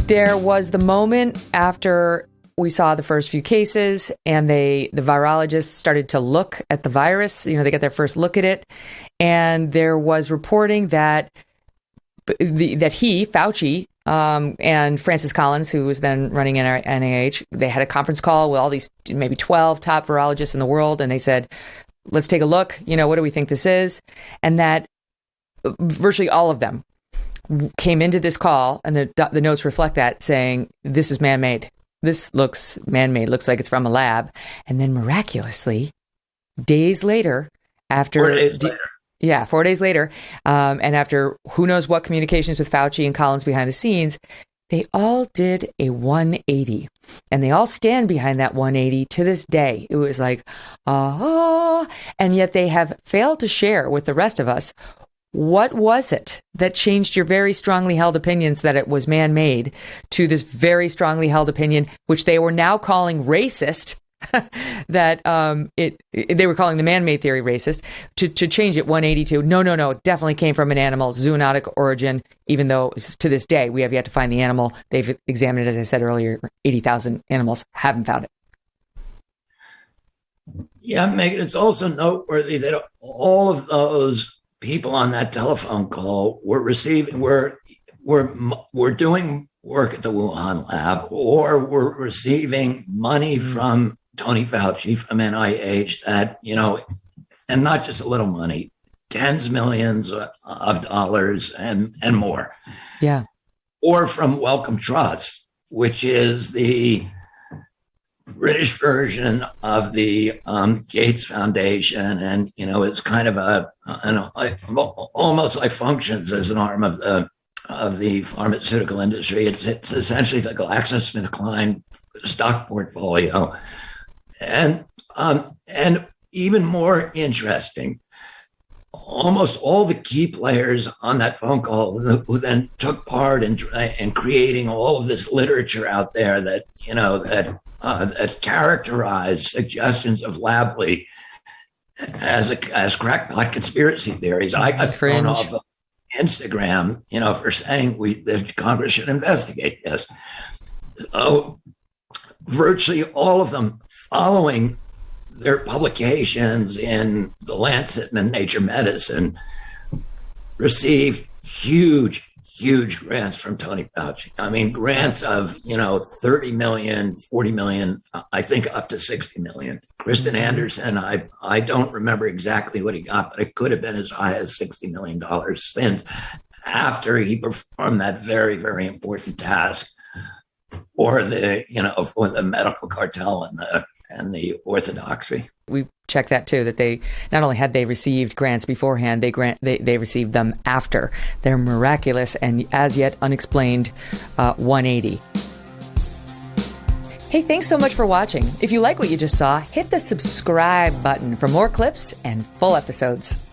There was the moment after we saw the first few cases and the virologists started to look at the virus. They got their first look at it. And there was reporting that Fauci, and Francis Collins, who was then running NIH, they had a conference call with all these maybe 12 top virologists in the world. And they said, let's take a look. What do we think this is? And that virtually all of them came into this call, and the notes reflect that, saying, this is man-made. This looks man-made, looks like it's from a lab. And then miraculously, 4 days later, and after who knows what communications with Fauci and Collins behind the scenes, they all did a 180. And they all stand behind that 180 to this day. It was like, and yet they have failed to share with the rest of us, what was it that changed your very strongly held opinions that it was man-made to this very strongly held opinion, which they were now calling racist, that they were calling the man-made theory racist, to change it 180 to no, it definitely came from an animal, zoonotic origin, even though to this day we have yet to find the animal. They've examined it, as I said earlier, 80,000 animals, haven't found it. Yeah, Megyn, it's also noteworthy that all of those people on that telephone call were doing work at the Wuhan lab, or were receiving money from Tony Fauci, from NIH, that, and not just a little money, tens of millions of dollars and more. Yeah. Or from Wellcome Trust, which is the British version of the Gates Foundation, and it's kind of almost like functions as an arm of the pharmaceutical industry. It's essentially the GlaxoSmithKline stock portfolio, and even more interesting, almost all the key players on that phone call who then took part in creating all of this literature out there that that characterized suggestions of lab leak as crackpot conspiracy theories. I got thrown off of Instagram, for saying that Congress should investigate this. Virtually all of them, following their publications in The Lancet and Nature Medicine, received huge grants from Tony Fauci. I mean, grants of, 30 million, 40 million, I think up to 60 million. Kristen Anderson, I don't remember exactly what he got, but it could have been as high as $60 million spent after he performed that very, very important task for the medical cartel and the orthodoxy. We checked that too, that they not only had they received grants beforehand, they received them after their miraculous and as yet unexplained 180. Hey, thanks so much for watching. If you like what you just saw, hit the subscribe button for more clips and full episodes.